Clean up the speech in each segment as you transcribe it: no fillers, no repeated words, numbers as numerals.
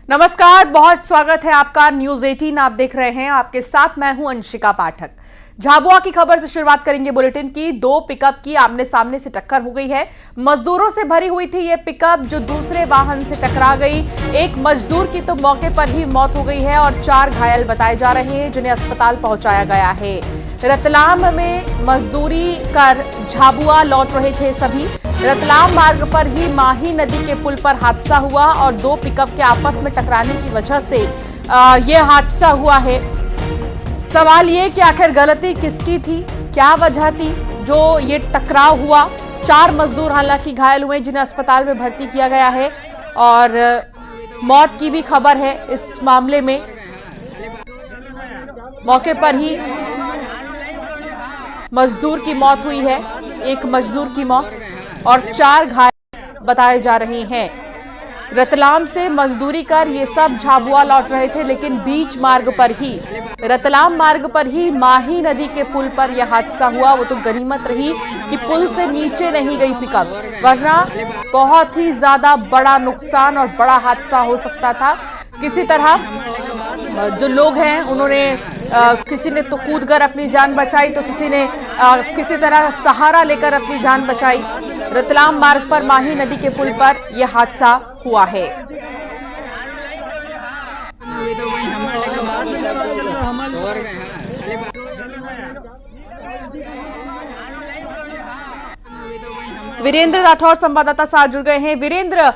नमस्कार, बहुत स्वागत है आपका। न्यूज 18 आप देख रहे हैं। आपके साथ मैं हूं अंशिका पाठक। झाबुआ की खबर से शुरुआत करेंगे बुलेटिन की। दो पिकअप की आमने सामने से टक्कर हो गई है। मजदूरों से भरी हुई थी यह पिकअप जो दूसरे वाहन से टकरा गई। एक मजदूर की तो मौके पर ही मौत हो गई है और 4 घायल बताए जा रहे हैं जिन्हें अस्पताल पहुंचाया गया है। रतलाम में मजदूरी कर झाबुआ लौट रहे थे सभी। रतलाम मार्ग पर ही माही नदी के पुल पर हादसा हुआ और दो पिकअप के आपस में टकराने की वजह से यह हादसा हुआ है। सवाल ये कि आखिर गलती किसकी थी, क्या वजह थी जो ये टकराव हुआ। 4 मजदूर हालांकि घायल हुए जिन्हें अस्पताल में भर्ती किया गया है और मौत की भी खबर है इस मामले में। मौके पर ही मजदूर की मौत हुई है, एक मजदूर की मौत और 4 घायल बताए जा रहे हैं। रतलाम से मजदूरी कर ये सब झाबुआ लौट रहे थे, लेकिन बीच मार्ग पर ही रतलाम मार्ग पर ही माही नदी के पुल पर यह हादसा हुआ। वो तो गनीमत रही कि पुल से नीचे नहीं गई पिकअप, वरना बहुत ही ज्यादा बड़ा नुकसान और बड़ा हादसा हो सकता था। किसी तरह जो लोग हैं उन्होंने किसी ने तो कूदकर अपनी जान बचाई, तो किसी ने किसी तरह सहारा लेकर अपनी जान बचाई। रतलाम मार्ग पर माही नदी के पुल पर यह हादसा हुआ है। वीरेंद्र राठौर संवाददाता साथ जुड़ गए हैं। वीरेंद्र,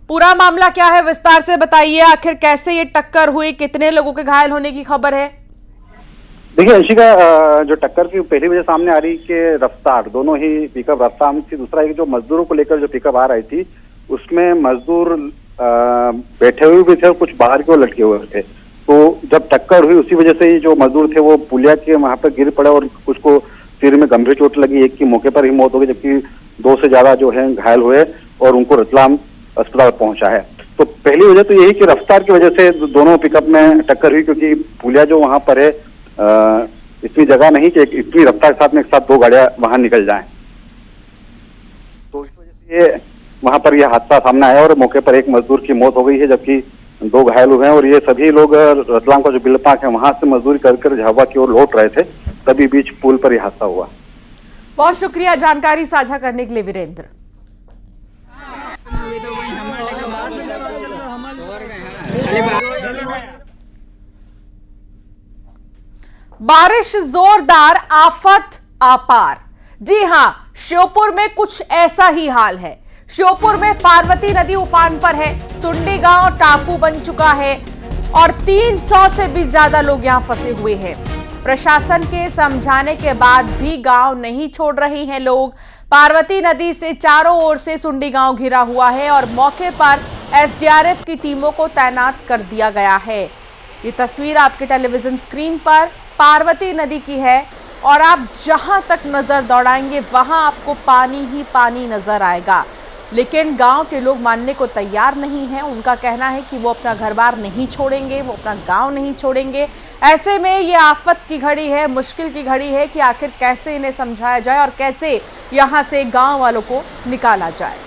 पूरा मामला क्या है, विस्तार से बताइए। आखिर कैसे ये टक्कर हुई, कितने लोगों के घायल होने की खबर है? देखिए अंशिका, जो टक्कर की पहली वजह सामने आ रही कि रफ्तार, दोनों ही पिकअप रफ्तार में थी। दूसरा एक जो मजदूरों को लेकर जो पिकअप आ रही थी उसमें मजदूर बैठे हुए भी थे और कुछ बाहर की ओर लटके हुए थे। तो जब टक्कर हुई उसी वजह से ही जो मजदूर थे वो पुलिया के वहां पर गिर पड़े और कुछ को सिर में गंभीर चोट लगी। एक की मौके पर ही मौत हो गई, जबकि 2 से ज्यादा जो है घायल हुए और उनको रतलाम अस्पताल पहुंचा है। तो पहली वजह तो यही कि रफ्तार की वजह से दोनों पिकअप में टक्कर हुई, क्योंकि पुलिया जो वहां पर है इतनी जगह नहीं कि इतनी रफ्तार के साथ में एक साथ 2 गाड़ियां वहां निकल जाएं। तो इस वजह से ये वहां पर यह हादसा सामने आया और मौके पर एक मजदूर की मौत हो गई है, जबकि 2 घायल हुए हैं। और ये सभी लोग रतलाम का जो बिलपाक है वहां से मजदूरी कर झाबुआ की ओर लौट रहे थे, तभी बीच पुल पर यह हादसा हुआ। बहुत शुक्रिया जानकारी साझा करने के लिए वीरेंद्र। बारिश जोरदार, आफत आपार। जी हां, श्योपुर में कुछ ऐसा ही हाल है। श्योपुर में पार्वती नदी उफान पर है। सुंडी गांव टापू बन चुका है और 300 से भी ज्यादा लोग यहां फंसे हुए हैं। प्रशासन के समझाने के बाद भी गांव नहीं छोड़ रहे हैं लोग। पार्वती नदी से चारों ओर से सुंडी गांव घिरा हुआ है और मौके पर एसडीआरएफ की टीमों को तैनात कर दिया गया है। ये तस्वीर आपके टेलीविजन स्क्रीन पर पार्वती नदी की है और आप जहां तक नजर दौड़ाएंगे वहां आपको पानी ही पानी नजर आएगा। लेकिन गांव के लोग मानने को तैयार नहीं हैं। उनका कहना है कि वो अपना घर-बार नहीं छोड़ेंगे, वो अपना गांव नहीं छोड़ेंगे। ऐसे में ये आफत की घड़ी है, मुश्किल की घड़ी है कि आखिर कैसे इन्हें समझाया जाए और कैसे यहां से गांव वालों को निकाला जाए।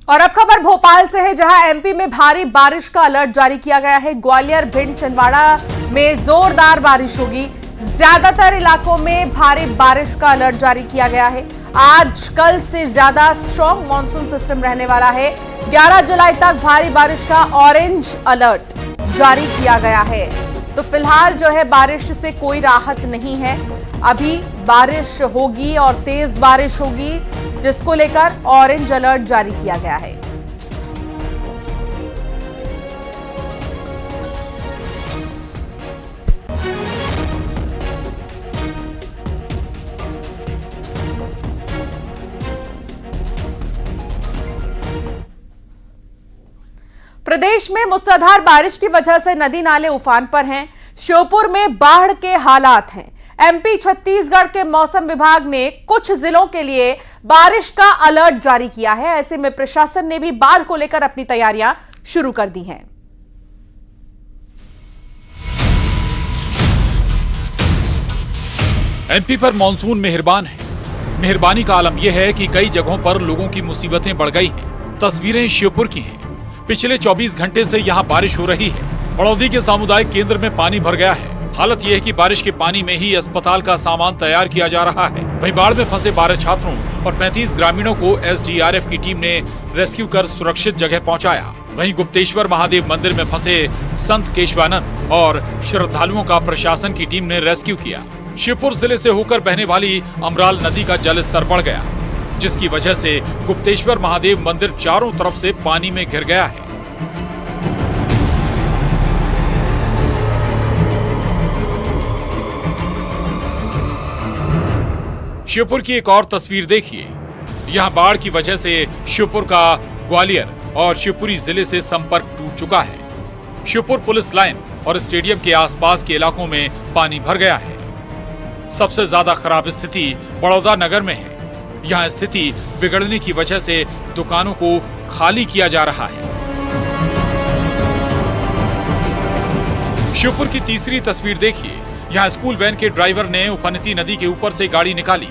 और अब खबर भोपाल से है, जहां एमपी में भारी बारिश का अलर्ट जारी किया गया है। ग्वालियर, भिंड, छिंदवाड़ा में जोरदार बारिश होगी। ज्यादातर इलाकों में भारी बारिश का अलर्ट जारी किया गया है। आज कल से ज्यादा स्ट्रॉन्ग मॉनसून सिस्टम रहने वाला है। 11 जुलाई तक भारी बारिश का ऑरेंज अलर्ट जारी किया गया है। तो फिलहाल जो है बारिश से कोई राहत नहीं है। अभी बारिश होगी और तेज बारिश होगी, जिसको लेकर ऑरेंज अलर्ट जारी किया गया है। प्रदेश में मूसलाधार बारिश की वजह से नदी नाले उफान पर हैं। श्योपुर में बाढ़ के हालात हैं। एमपी छत्तीसगढ़ के मौसम विभाग ने कुछ जिलों के लिए बारिश का अलर्ट जारी किया है। ऐसे में प्रशासन ने भी बाढ़ को लेकर अपनी तैयारियां शुरू कर दी हैं। एमपी पर मॉनसून मेहरबान है। मेहरबानी का आलम यह है कि कई जगहों पर लोगों की मुसीबतें बढ़ गई हैं। तस्वीरें श्योपुर की हैं। पिछले 24 घंटे से यहां बारिश हो रही है। बड़ौदी के सामुदायिक केंद्र में पानी भर गया है। हालत यह है कि बारिश के पानी में ही अस्पताल का सामान तैयार किया जा रहा है। वहीं बाढ़ में फंसे 12 छात्रों और 35 ग्रामीणों को एसडीआरएफ की टीम ने रेस्क्यू कर सुरक्षित जगह पहुंचाया। वहीं गुप्तेश्वर महादेव मंदिर में फंसे संत केशवानंद और श्रद्धालुओं का प्रशासन की टीम ने रेस्क्यू किया। श्योपुर जिले से होकर बहने वाली अमराल नदी का जलस्तर बढ़ गया, जिसकी वजह से गुप्तेश्वर महादेव मंदिर चारों तरफ से पानी में घिर गया है। श्योपुर की एक और तस्वीर देखिए। यहां बाढ़ की वजह से श्योपुर का ग्वालियर और शिवपुरी जिले से संपर्क टूट चुका है। श्योपुर पुलिस लाइन और स्टेडियम के आसपास के इलाकों में पानी भर गया है। सबसे ज्यादा खराब स्थिति बड़ौदा नगर में है। यहाँ स्थिति बिगड़ने की वजह से दुकानों को खाली किया जा रहा है। श्योपुर की तीसरी तस्वीर देखिए। यहाँ स्कूल वैन के ड्राइवर ने उफनती नदी के ऊपर से गाड़ी निकाली।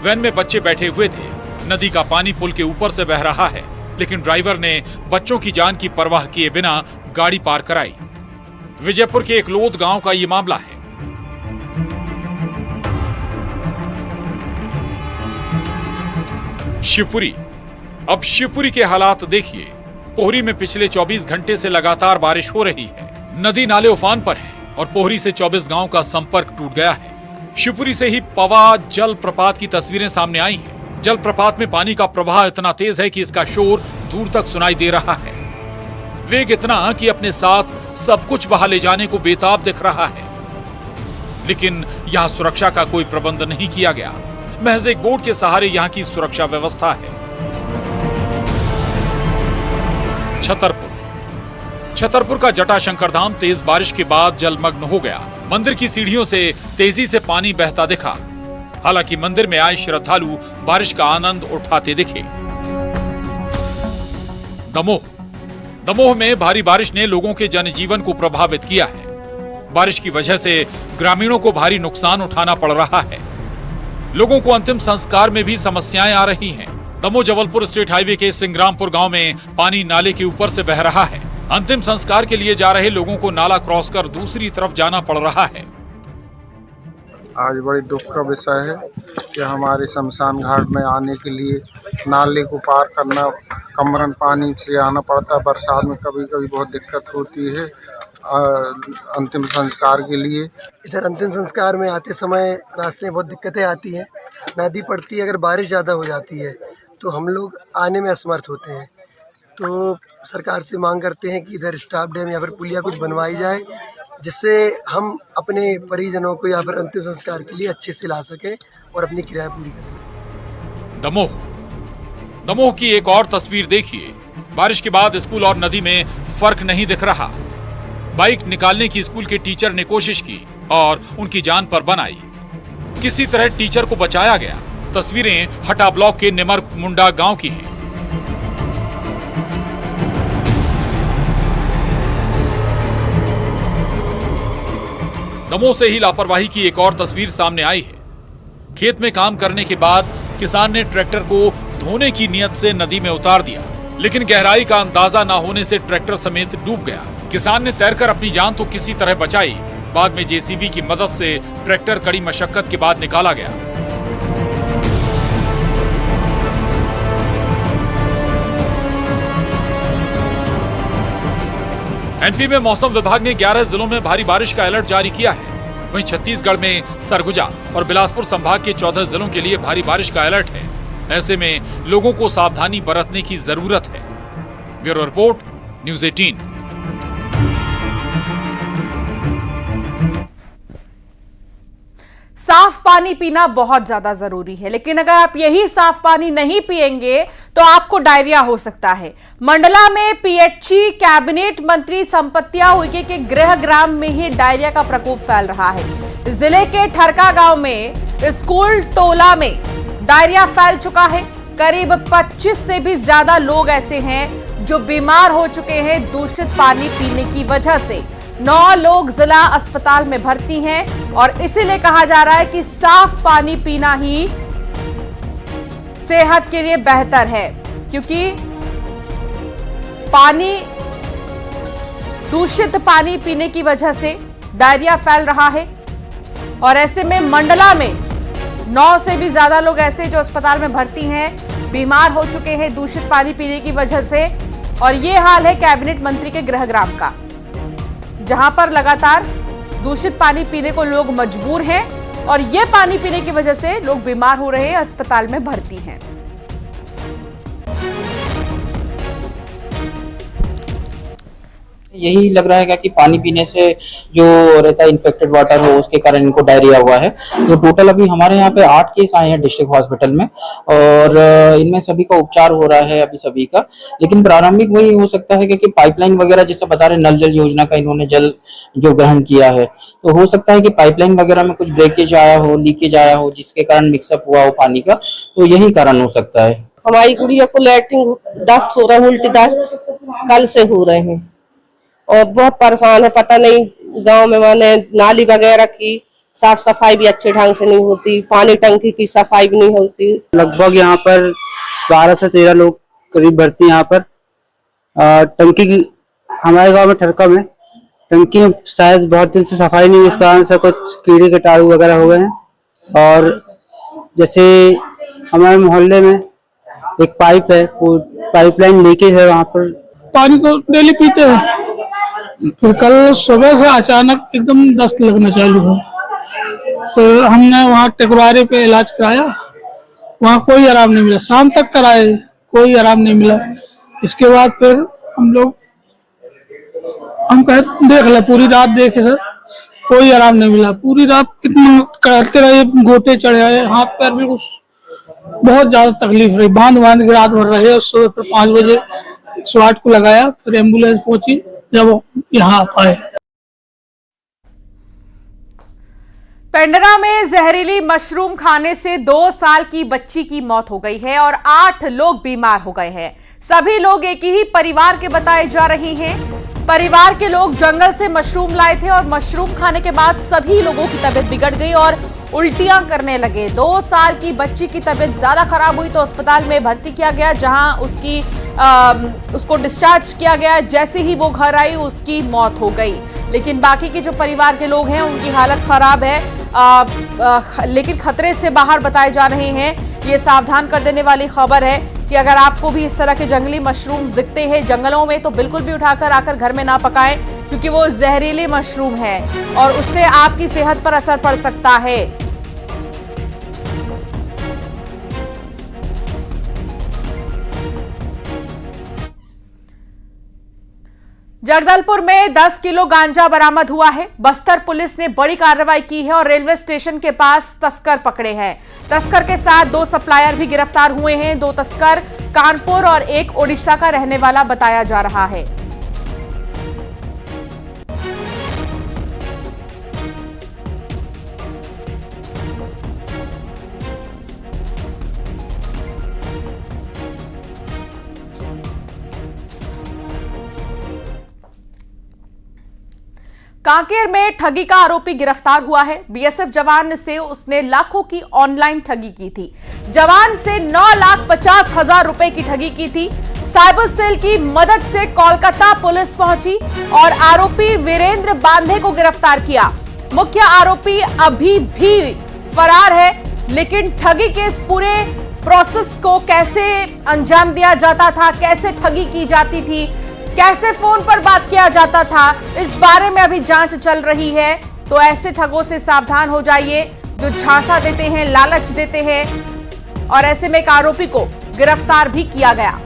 वैन में बच्चे बैठे हुए थे। नदी का पानी पुल के ऊपर से बह रहा है, लेकिन ड्राइवर ने बच्चों की जान की परवाह किए बिना गाड़ी पार कराई। विजयपुर के एकलोद गांव का ये मामला है। शिवपुरी। अब शिवपुरी के हालात देखिए। पोहरी में पिछले 24 घंटे से लगातार बारिश हो रही है। नदी नाले उफान पर है और पोहरी से 24 गांव का संपर्क टूट गया है। शिवपुरी से ही पवा जल प्रपात की तस्वीरें सामने आई हैं। जल प्रपात में पानी का प्रवाह इतना तेज है कि इसका शोर दूर तक सुनाई दे रहा है। वेग इतना कि अपने साथ सब कुछ बहा ले जाने को बेताब दिख रहा है, लेकिन यहाँ सुरक्षा का कोई प्रबंध नहीं किया गया। महज एक बोट के सहारे यहाँ की सुरक्षा व्यवस्था है। छतरपुर का जटाशंकर धाम तेज बारिश के बाद जलमग्न हो गया। मंदिर की सीढ़ियों से तेजी से पानी बहता दिखा। हालांकि मंदिर में आए श्रद्धालु बारिश का आनंद उठाते दिखे। दमोह में भारी बारिश ने लोगों के जनजीवन को प्रभावित किया है। बारिश की वजह से ग्रामीणों को भारी नुकसान उठाना पड़ रहा है। लोगों को अंतिम संस्कार में भी समस्याएं आ रही हैं। दमोह जबलपुर स्टेट हाईवे के सिंग्रामपुर गांव में पानी नाले के ऊपर से बह रहा है। अंतिम संस्कार के लिए जा रहे लोगों को नाला क्रॉस कर दूसरी तरफ जाना पड़ रहा है। आज बड़ी दुख का विषय है कि हमारे शमशान घाट में आने के लिए नाले को पार करना, कमरन पानी से आना पड़ता है। बरसात में कभी कभी बहुत दिक्कत होती है अंतिम संस्कार के लिए। इधर अंतिम संस्कार में आते समय रास्ते में बहुत दिक्कतें आती हैं। नदी पड़ती है, अगर बारिश ज़्यादा हो जाती है तो हम लोग आने में असमर्थ होते हैं। तो सरकार से मांग करते हैं कि इधर स्टाफ डैम या फिर पुलिया कुछ बनवाई जाए, जिससे हम अपने परिजनों को या फिर अंतिम संस्कार के लिए अच्छे से ला सकें और अपनी क्रियाएं पूरी कर सकें। दमोह की एक और तस्वीर देखिए। बारिश के बाद स्कूल और नदी में फर्क नहीं दिख रहा। बाइक निकालने की स्कूल के टीचर ने कोशिश की और उनकी जान पर बन आई। किसी तरह टीचर को बचाया गया। तस्वीरें हटा ब्लॉक के निमर मुंडा गांव की हैं। दमोह से ही लापरवाही की एक और तस्वीर सामने आई है। खेत में काम करने के बाद किसान ने ट्रैक्टर को धोने की नियत से नदी में उतार दिया, लेकिन गहराई का अंदाजा न होने से ट्रैक्टर समेत डूब गया। किसान ने तैरकर अपनी जान तो किसी तरह बचाई। बाद में जेसीबी की मदद से ट्रैक्टर कड़ी मशक्कत के बाद निकाला गया। एमपी में मौसम विभाग ने 11 जिलों में भारी बारिश का अलर्ट जारी किया है। वहीं छत्तीसगढ़ में सरगुजा और बिलासपुर संभाग के 14 जिलों के लिए भारी बारिश का अलर्ट है। ऐसे में लोगों को सावधानी बरतने की जरूरत है। Bureau report, news 18। साफ पानी पीना बहुत ज्यादा जरूरी है, लेकिन अगर आप यही साफ पानी नहीं पिएंगे तो आपको डायरिया हो सकता है। मंडला में पीएचई कैबिनेट मंत्री संपत्तिया उइके के गृह ग्राम में ही डायरिया का प्रकोप फैल रहा है। जिले के ठरका गांव में स्कूल टोला में डायरिया फैल चुका है। करीब 25 से भी ज्यादा लोग ऐसे हैं जो बीमार हो चुके हैं दूषित पानी पीने की वजह से। 9 लोग जिला अस्पताल में भर्ती हैं और इसीलिए कहा जा रहा है कि साफ पानी पीना ही सेहत के लिए बेहतर है, क्योंकि पानी दूषित पानी पीने की वजह से डायरिया फैल रहा है। और ऐसे में मंडला में 9 से भी ज्यादा लोग ऐसे जो अस्पताल में भर्ती हैं, बीमार हो चुके हैं दूषित पानी पीने की वजह से। और ये हाल है कैबिनेट मंत्री के गृहग्राम का, जहां पर लगातार दूषित पानी पीने को लोग मजबूर हैं और ये पानी पीने की वजह से लोग बीमार हो रहे हैं, अस्पताल में भर्ती हैं। यही लग रहा है कि पानी पीने से जो रहता है इन्फेक्टेड वाटर हो, उसके कारण इनको डायरिया हुआ है। तो टोटल अभी हमारे यहाँ पे 8 केस आए हैं डिस्ट्रिक्ट हॉस्पिटल में और इनमें सभी का उपचार हो रहा है अभी सभी का। लेकिन प्रारंभिक वही हो सकता है कि पाइपलाइन वगैरह जैसे बता रहे नल जल योजना का इन्होंने जल जो ग्रहण किया है, तो हो सकता है कि पाइपलाइन वगैरह में कुछ ब्रेकेज आया हो, लीकेज आया हो, जिसके कारण मिक्सअप हुआ हो पानी का, तो यही कारण हो सकता है। हमारी गुड़िया को लैट्रिन दस्त हो रहा है, उल्टी दस्त कल से हो रहे हैं और बहुत परेशान है। पता नहीं गांव में माने नाली वगैरह की साफ सफाई भी अच्छे ढंग से नहीं होती, पानी टंकी की सफाई भी नहीं होती। लगभग यहाँ पर 12 से 13 लोग करीब भर्ती यहाँ पर। टंकी की हमारे गांव में ठरका में टंकी में शायद बहुत दिन से सफाई नहीं, इस कारण से कुछ कीड़े कीटाणु वगैरह हो गए हैं। और जैसे हमारे मोहल्ले में एक पाइप है, पाइपलाइन लीकेज है, वहाँ पर पानी तो डेली पीते हैं, फिर कल सुबह से अचानक एकदम दस्त लगना चालू हुआ। तो हमने वहाँ टेकवारे पे इलाज कराया, वहाँ कोई आराम नहीं मिला। शाम तक कराए, कोई आराम नहीं मिला। इसके बाद फिर हम कहे देख ले, पूरी रात देखे सर, कोई आराम नहीं मिला। पूरी रात इतना करते रहे, गोटे चढ़े आए, हाथ पैर में कुछ बहुत ज्यादा तकलीफ रही। बांध के रात भर रहे। सुबह फिर 5 बजे 108 को लगाया, फिर एम्बुलेंस पहुंची जब यहाँ पाए। पेंड्रा में जहरीली मशरूम खाने से 2 साल की बच्ची की मौत हो गई है और 8 लोग बीमार हो गए हैं। सभी लोग एक ही परिवार के बताए जा रहे हैं। परिवार के लोग जंगल से मशरूम लाए थे और मशरूम खाने के बाद सभी लोगों की तबीयत बिगड़ गई और उल्टियां करने लगे। 2 साल की बच्ची की तबीयत ज्यादा खराब हुई तो अस्पताल में भर्ती किया गया, जहां उसको डिस्चार्ज किया गया। जैसे ही वो घर आई उसकी मौत हो गई। लेकिन बाकी के जो परिवार के लोग हैं उनकी हालत खराब है, लेकिन खतरे से बाहर बताए जा रहे हैं। ये सावधान कर देने वाली खबर है कि अगर आपको भी इस तरह के जंगली मशरूम दिखते हैं जंगलों में तो बिल्कुल भी उठाकर आकर घर में ना पकाएं, क्योंकि वो जहरीले मशरूम है और उससे आपकी सेहत पर असर पड़ सकता है। जगदलपुर में 10 किलो गांजा बरामद हुआ है। बस्तर पुलिस ने बड़ी कार्रवाई की है और रेलवे स्टेशन के पास तस्कर पकड़े हैं। तस्कर के साथ 2 सप्लायर भी गिरफ्तार हुए हैं। 2 तस्कर कानपुर और एक ओडिशा का रहने वाला बताया जा रहा है। कांकेर में ठगी का आरोपी गिरफ्तार हुआ है। बीएसएफ जवान से उसने लाखों की ऑनलाइन ठगी की थी। जवान से 9,50,000 रुपए की ठगी की थी। साइबर सेल की मदद से कोलकाता पुलिस पहुंची और आरोपी वीरेंद्र बांधे को गिरफ्तार किया। मुख्य आरोपी अभी भी फरार है, लेकिन ठगी के इस पूरे प्रोसेस को कैसे अंजाम दिया जाता था, कैसे ठगी की जाती थी, कैसे फोन पर बात किया जाता था, इस बारे में अभी जांच चल रही है। तो ऐसे ठगों से सावधान हो जाइए जो झांसा देते हैं, लालच देते हैं। और ऐसे में एक आरोपी को गिरफ्तार भी किया गया।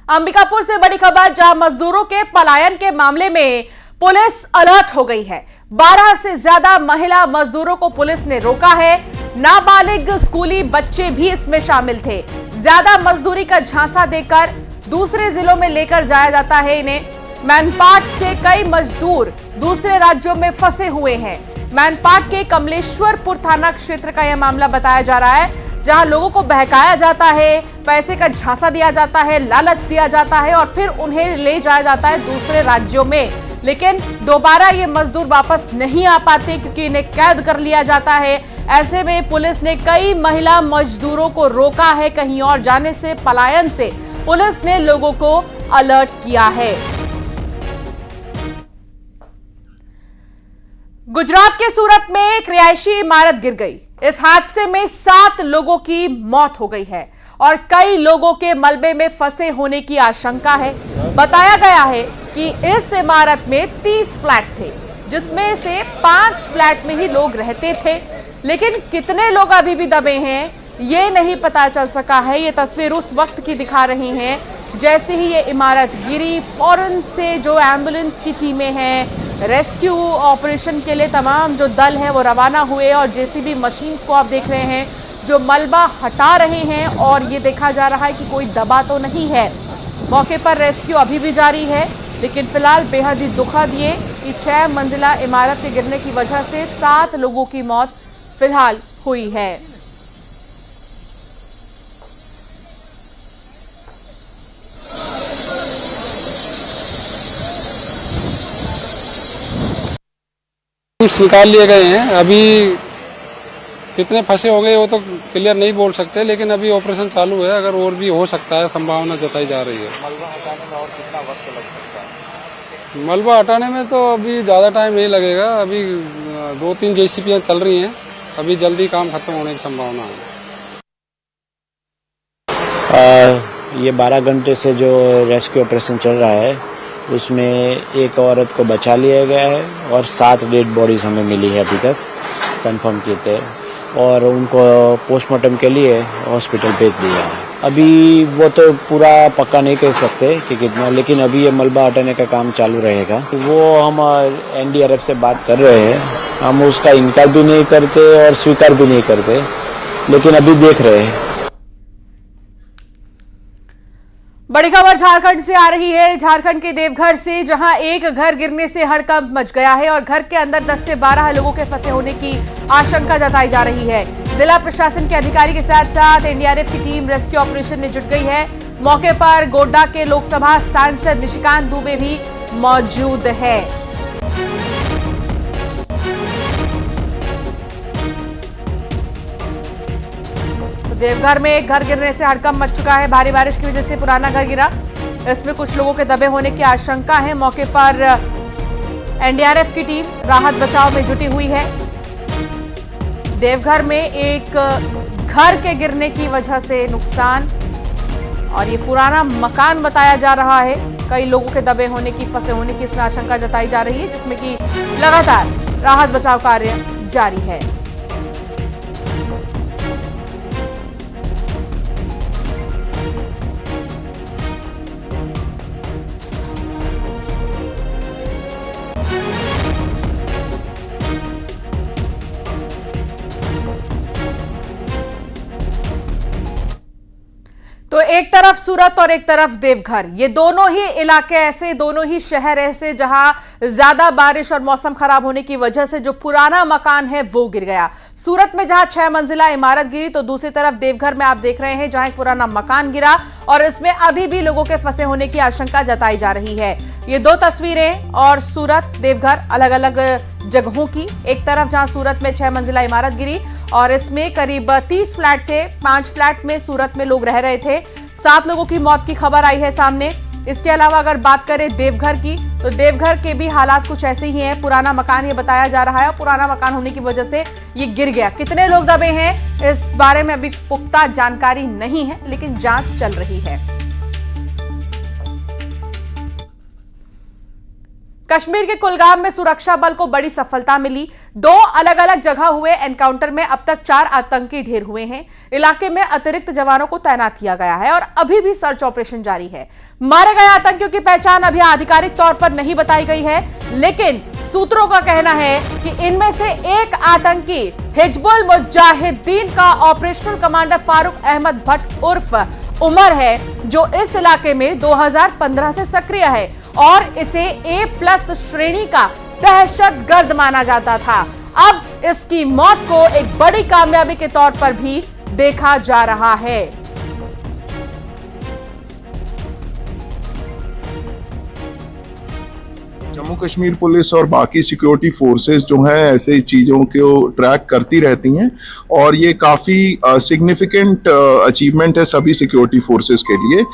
अंबिकापुर से बड़ी खबर, जहां मजदूरों के पलायन के मामले में पुलिस अलर्ट हो गई है। 12 से ज्यादा महिला मजदूरों को पुलिस ने रोका है। नाबालिग स्कूली बच्चे भी इसमें शामिल थे। ज्यादा मजदूरी का झांसा देकर दूसरे जिलों में लेकर जाया जाता है इन्हें। मैनपाट से कई मजदूर दूसरे राज्यों में फंसे हुए हैं। मैनपाट के कमलेश्वरपुर थाना क्षेत्र का यह मामला बताया जा रहा है, जहां लोगों को बहकाया जाता है, पैसे का झांसा दिया जाता है, लालच दिया जाता है और फिर उन्हें ले जाया जाता है दूसरे राज्यों में। लेकिन दोबारा ये मजदूर वापस नहीं आ पाते क्योंकि इन्हें कैद कर लिया जाता है। ऐसे में पुलिस ने कई महिला मजदूरों को रोका है कहीं और जाने से, पलायन से। पुलिस ने लोगों को अलर्ट किया है। गुजरात के सूरत में एक रिहायशी इमारत गिर गई। इस हादसे में 7 लोगों की मौत हो गई है और कई लोगों के मलबे में फंसे होने की आशंका है। बताया गया है कि इस इमारत में 30 फ्लैट थे, जिसमें से 5 फ्लैट में ही लोग रहते थे, लेकिन कितने लोग अभी भी दबे हैं ये नहीं पता चल सका है। ये तस्वीर उस वक्त की दिखा रही हैं जैसे ही ये इमारत गिरी। फौरन से जो एम्बुलेंस की टीमें हैं, रेस्क्यू ऑपरेशन के लिए तमाम जो दल है वो रवाना हुए और जेसीबी मशीन्स को आप देख रहे हैं जो मलबा हटा रहे हैं और ये देखा जा रहा है कि कोई दबा तो नहीं है। मौके पर रेस्क्यू अभी भी जारी है, लेकिन फिलहाल बेहद ही दुखद ये कि 6 मंजिला इमारत के गिरने की वजह से 7 लोगों की मौत फिलहाल हुई है। निकाल लिए गए हैं। अभी कितने फंसे होंगे वो तो क्लियर नहीं बोल सकते, लेकिन अभी ऑपरेशन चालू है। अगर और भी हो सकता है, संभावना जताई जा रही है। मलबा हटाने में और कितना वक्त लग सकता है? मलबा हटाने में तो अभी ज़्यादा टाइम नहीं लगेगा। अभी 2-3 जेसीबीयाँ चल रही हैं, अभी जल्दी काम खत्म होने की संभावना है। ये 12 घंटे से जो रेस्क्यू ऑपरेशन चल रहा है उसमें एक औरत को बचा लिया गया है और 7 डेड बॉडीज हमें मिली है अभी तक, कंफर्म किए थे, और उनको पोस्टमार्टम के लिए हॉस्पिटल भेज दिया है। अभी वो तो पूरा पक्का नहीं कह सकते कि कितना, लेकिन अभी ये मलबा हटाने का काम चालू रहेगा। वो हम एनडीआरएफ से बात कर रहे हैं, हम उसका इनकार भी नहीं करते और स्वीकार भी नहीं करते, लेकिन अभी देख रहे हैं। बड़ी खबर झारखंड से आ रही है, झारखंड के देवघर से, जहां एक घर गिरने से हड़कंप मच गया है और घर के अंदर 10 से 12 लोगों के फंसे होने की आशंका जताई जा रही है। जिला प्रशासन के अधिकारी के साथ साथ एनडीआरएफ की टीम रेस्क्यू ऑपरेशन में जुट गई है। मौके पर गोड्डा के लोकसभा सांसद निशिकांत दुबे भी मौजूद है। देवघर में एक घर गिरने से हड़कंप मच चुका है। भारी बारिश की वजह से पुराना घर गिरा, इसमें कुछ लोगों के दबे होने की आशंका है। मौके पर एनडीआरएफ की टीम राहत बचाव में जुटी हुई है। देवघर में एक घर के गिरने की वजह से नुकसान, और ये पुराना मकान बताया जा रहा है। कई लोगों के दबे होने की, फंसे होने की इसमें आशंका जताई जा रही है, जिसमें कि लगातार राहत बचाव कार्य जारी है। तो एक तरफ सूरत और एक तरफ देवघर, ये दोनों ही इलाके ऐसे, दोनों ही शहर ऐसे जहां ज्यादा बारिश और मौसम खराब होने की वजह से जो पुराना मकान है वो गिर गया। सूरत में जहां 6 मंजिला इमारत गिरी, तो दूसरी तरफ देवघर में आप देख रहे हैं जहां एक पुराना मकान गिरा और इसमें अभी भी लोगों के फंसे होने की आशंका जताई जा रही है। ये 2 तस्वीरें और सूरत देवघर अलग अलग जगहों की। एक तरफ जहां सूरत में 6 मंजिला इमारत गिरी और इसमें करीब 30 फ्लैट थे, 5 फ्लैट में सूरत में लोग रह रहे थे। 7 लोगों की मौत की खबर आई है सामने। इसके अलावा अगर बात करें देवघर की, तो देवघर के भी हालात कुछ ऐसे ही हैं। पुराना मकान ये बताया जा रहा है और पुराना मकान होने की वजह से ये गिर गया। कितने लोग दबे हैं इस बारे में अभी पुख्ता जानकारी नहीं है, लेकिन जांच चल रही है। कश्मीर के कुलगाम में सुरक्षा बल को बड़ी सफलता मिली। 2 अलग अलग जगह हुए एनकाउंटर में अब तक 4 आतंकी ढेर हुए हैं। इलाके में अतिरिक्त जवानों को तैनात किया गया है और अभी भी सर्च ऑपरेशन जारी है। मारे गए आतंकियों की पहचान अभी आधिकारिक तौर पर नहीं बताई गई है, लेकिन सूत्रों का कहना है कि इनमें से एक आतंकी हिजबुल मुजाहिदीन का ऑपरेशनल कमांडर फारूक अहमद भट्ट उर्फ उमर है, जो इस इलाके में 2015 से सक्रिय है और इसे A+ श्रेणी का दहशतगर्द माना जाता था। अब इसकी मौत को एक बड़ी कामयाबी के तौर पर भी देखा जा रहा है। जम्मू कश्मीर पुलिस और बाकी सिक्योरिटी फोर्सेस जो हैं ऐसे चीज़ों को ट्रैक करती रहती हैं और ये काफ़ी सिग्निफिकेंट अचीवमेंट है सभी सिक्योरिटी फोर्सेस के लिए।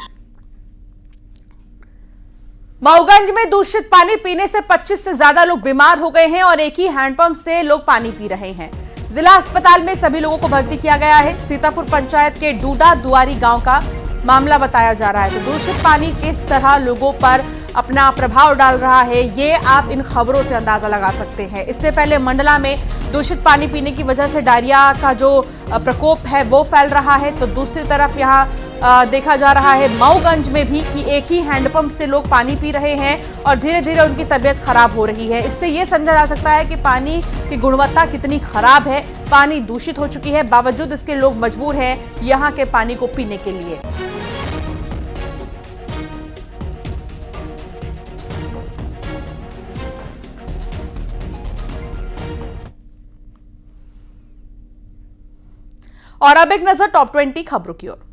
मऊगंज में दूषित पानी पीने से 25 से ज्यादा लोग बीमार हो गए हैं और एक ही हैंडपंप से लोग पानी पी रहे हैं। जिला अस्पताल में सभी लोगों को भर्ती किया गया है। सीतापुर पंचायत के डूडा दुआरी गांव का मामला बताया जा रहा है। तो दूषित पानी किस तरह लोगों पर अपना प्रभाव डाल रहा है, ये आप इन खबरों से अंदाजा लगा सकते हैं। इससे पहले मंडला में दूषित पानी पीने की वजह से डायरिया का जो प्रकोप है वो फैल रहा है। तो दूसरी तरफ यहाँ देखा जा रहा है मऊगंज में भी कि एक ही हैंडपंप से लोग पानी पी रहे हैं और धीरे धीरे उनकी तबीयत खराब हो रही है। इससे ये समझा जा सकता है कि पानी की गुणवत्ता कितनी खराब है। पानी दूषित हो चुकी है, बावजूद इसके लोग मजबूर हैं यहाँ के पानी को पीने के लिए। और अब एक नजर टॉप 20 खबरों की ओर।